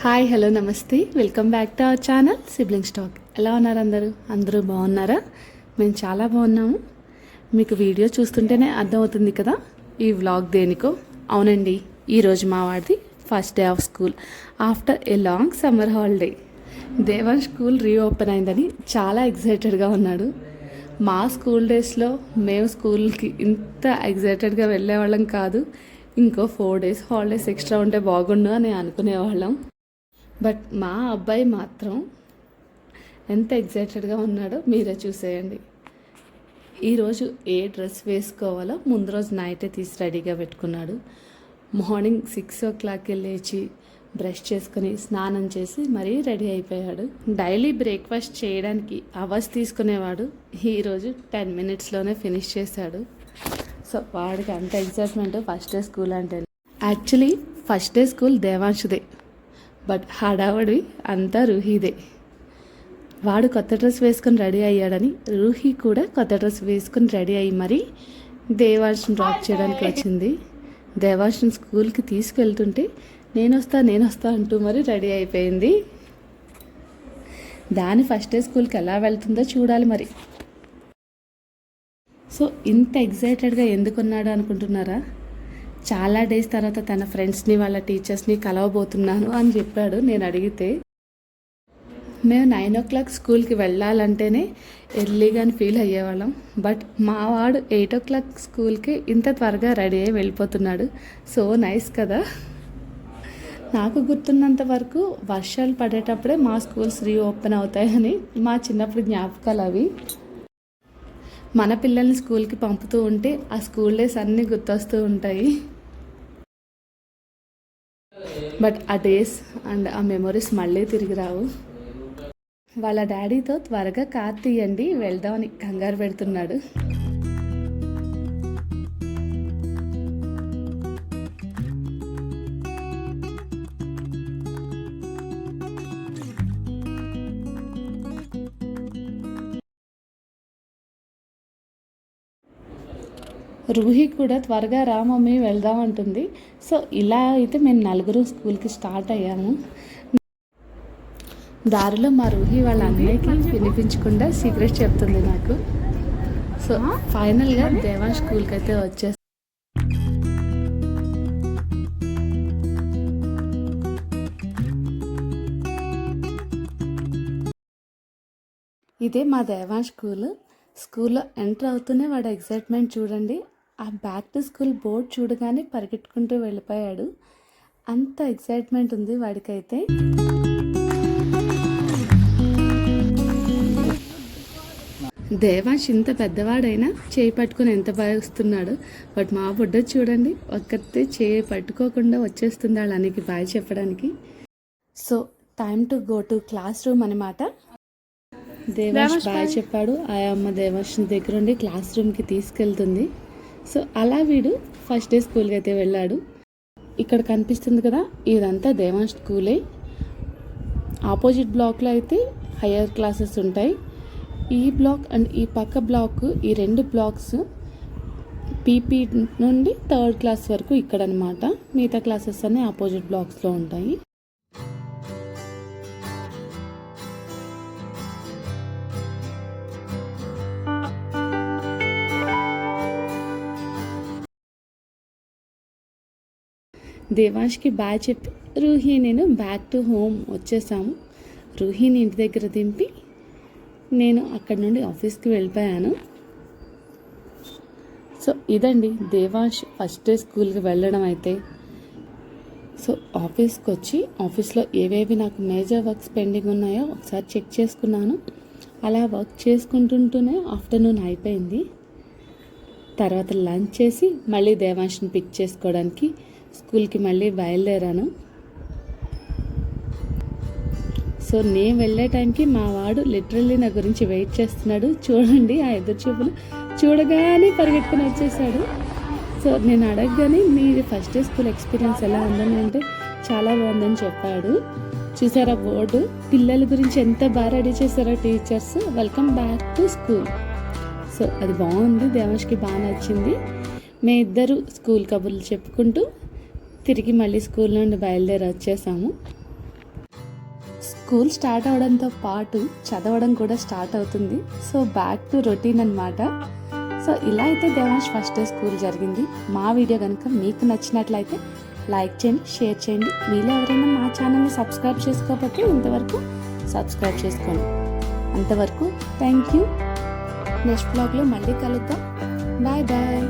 Hi hello నమస్తే welcome back to our channel siblings talk. ఎలా ఉన్నారు అందరూ బాగున్నారా? మేము చాలా బాగున్నాము. మీకు వీడియో చూస్తుంటేనే అర్థమవుతుంది కదా ఈ వ్లాగ్ దేనికో. అవునండి, ఈరోజు మా వాడిది first day of school after a long summer holiday. Devan school reopen అయిందని చాలా ఎక్సైటెడ్గా ఉన్నాడు. మా స్కూల్ డేస్లో మేము స్కూల్కి ఇంత ఎక్సైటెడ్గా వెళ్ళేవాళ్ళం కాదు. ఇంకో 4 days హాలిడేస్ ఎక్స్ట్రా ఉంటే బాగుండు అని అనుకునేవాళ్ళం. బట్ మా అబ్బాయి మాత్రం ఎంత ఎగ్జైటెడ్గా ఉన్నాడో మీరే చూసేయండి. ఈరోజు ఏ డ్రెస్ వేసుకోవాలో ముందు రోజు నైటే తీసి రెడీగా పెట్టుకున్నాడు. మార్నింగ్ 6 o'clock లేచి బ్రష్ చేసుకొని స్నానం చేసి మరీ రెడీ అయిపోయాడు. డైలీ బ్రేక్ఫాస్ట్ చేయడానికి అవర్స్ తీసుకునేవాడు. ఈరోజు 10 minutesలోనే ఫినిష్ చేశాడు. సో వాడికి అంత ఎగ్జైట్మెంట్ ఫస్ట్ డే స్కూల్ అంటే. యాక్చువల్లీ ఫస్ట్ డే స్కూల్ దేవాంశుదే, బట్ హడావడి అంతా రూహీదే. వాడు కొత్త డ్రెస్ వేసుకొని రెడీ అయ్యాడని రూహీ కూడా కొత్త డ్రెస్ వేసుకొని రెడీ అయ్యి మరీ దేవాంశుని డ్రాప్ చేయడానికి వచ్చింది. దేవాంశుని స్కూల్కి తీసుకెళ్తుంటే నేను వస్తా అంటూ మరి రెడీ అయిపోయింది. దాని ఫస్ట్ డే స్కూల్కి ఎలా వెళ్తుందో చూడాలి మరి. సో ఇంత ఎగ్జైటెడ్గా ఎందుకున్నాడు అనుకుంటున్నారా? చాలా డేస్ తర్వాత తన ఫ్రెండ్స్ని వాళ్ళ టీచర్స్ని కలవబోతున్నాను అని చెప్పాడు. నేను అడిగితే మేము 9 o'clock స్కూల్కి వెళ్ళాలంటేనే ఎర్లీగాని ఫీల్ అయ్యేవాళ్ళం. బట్ మా వాడు 8 o'clock స్కూల్కి ఇంత త్వరగా రెడీ అయ్యి వెళ్ళిపోతున్నాడు. సో నైస్ కదా. నాకు గుర్తున్నంత వరకు వర్షాలు పడేటప్పుడే మా స్కూల్స్ రీఓపెన్ అవుతాయని మా చిన్నప్పుడు జ్ఞాపకాలు అవి. మన పిల్లల్ని స్కూల్కి పంపుతూ ఉంటే ఆ స్కూల్ డేస్ అన్నీ గుర్తొస్తూ ఉంటాయి. బట్ ఆ డేస్ అండ్ ఆ మెమొరీస్ మళ్ళీ తిరిగి రావు. వాళ్ళ డాడీతో త్వరగా కార్ తీయండి వెళ్దామని కంగారు పెడుతున్నాడు. రూహి కూడా త్వరగా రా మమ్మీ వెళ్దాం అంటుంది. సో ఇలా అయితే మేము 4 స్కూల్కి స్టార్ట్ అయ్యాము. దారిలో మా రూహి వాళ్ళ అన్నయ్యకి వినిపించకుండా సీక్రెట్ చెప్తుంది నాకు. సో ఫైనల్గా దేవాన్ స్కూల్కి అయితే వచ్చేసి ఇదే మా దేవాన్ స్కూల్లో ఎంటర్ అవుతూనే వాడు ఎగ్జైట్మెంట్ చూడండి. ఆ బ్యాక్ టు స్కూల్ బోర్డ్ చూడగానే పరిగెట్టుకుంటూ వెళ్ళిపోయాడు. అంత ఎగ్జైట్మెంట్ ఉంది వాడికైతే. దేవాంశ్ ఇంత పెద్దవాడైనా చేయి పట్టుకుని ఎంత బాగుస్తున్నాడు. బట్ మా బుడ్డ చూడండి ఒక్కతే చేయి పట్టుకోకుండా వచ్చేస్తుంది వాళ్ళ అనికి బాయ్ చెప్పడానికి. So time to go to class room అనమాట. దేవాంశ్ బాయ్ చెప్పాడు. ఆ అమ్మ దేవాంశ్ దగ్గర ఉండి క్లాస్ రూమ్కి తీసుకెళ్తుంది. సో అలా వీడు ఫస్ట్ డే స్కూల్కి అయితే వెళ్ళాడు. ఇక్కడ కనిపిస్తుంది కదా, ఇదంతా దేవాంశ్ స్కూలే. ఆపోజిట్ బ్లాక్లో అయితే హయ్యర్ క్లాసెస్ ఉంటాయి. ఈ బ్లాక్ అండ్ ఈ పక్క బ్లాక్, ఈ 2 blocks పీపీ నుండి 3rd class వరకు ఇక్కడ అనమాట. మిగతా క్లాసెస్ అన్నీ ఆపోజిట్ బ్లాక్స్లో ఉంటాయి. దేవాంష్కి బాయ్ చెప్పి రూహి నేను బ్యాక్ టు హోమ్ వచ్చేసాము. రూహిని ఇంటి దగ్గర దింపి నేను అక్కడి నుండి ఆఫీస్కి వెళ్ళిపోయాను. సో ఇదండి దేవాంశ్ ఫస్ట్ డే స్కూల్కి వెళ్ళడం అయితే. సో ఆఫీస్కి వచ్చి ఆఫీస్లో ఏవేవి నాకు మేజర్ వర్క్స్ పెండింగ్ ఉన్నాయో ఒకసారి చెక్ చేసుకున్నాను. అలా వర్క్ చేసుకుంటుంటూనే ఆఫ్టర్నూన్ అయిపోయింది. తర్వాత లంచ్ చేసి మళ్ళీ దేవాంష్ని పిక్ చేసుకోవడానికి స్కూల్కి మళ్ళీ బయలుదేరాను. సో నేను వెళ్ళే టైంకి మా వాడు లిటరల్లీ నా గురించి వెయిట్ చేస్తున్నాడు. చూడండి ఆ ఎదురు చూపులు చూడగానే పరిగెట్టుకుని వచ్చేసాడు. సో నేను అడగగానే మీరు ఫస్ట్ డే స్కూల్ ఎక్స్పీరియన్స్ ఎలా ఉందని అంటే చాలా బాగుందని చెప్పాడు. చూసారా బోర్డు, పిల్లల గురించి ఎంత బాగా రెడీ చేశారో teachers, welcome back to school. So అది బాగుంది, దేవాంష్కి బాగా నచ్చింది. మేమిద్దరు స్కూల్ కబుర్లు చెప్పుకుంటూ తిరిగి మళ్ళీ స్కూల్ నుండి బయలుదేరి వచ్చేసాము. స్కూల్ స్టార్ట్ అవడంతో పాటు చదవడం కూడా స్టార్ట్ అవుతుంది. సో బ్యాక్ టు రొటీన్ అన్నమాట. సో ఇలా అయితే దేవాంష్ ఫస్ట్ డే స్కూల్ జరిగింది. మా వీడియో కనుక మీకు నచ్చినట్లయితే లైక్ చేయండి, షేర్ చేయండి. మీలో ఎవరైనా మా ఛానల్ని సబ్స్క్రైబ్ చేసుకోకపోతే ఇంతవరకు సబ్స్క్రైబ్ చేసుకోండి. అంతవరకు థ్యాంక్ యూ. నెక్స్ట్ బ్లాగ్లో మళ్ళీ కలుద్దాం. Bye bye.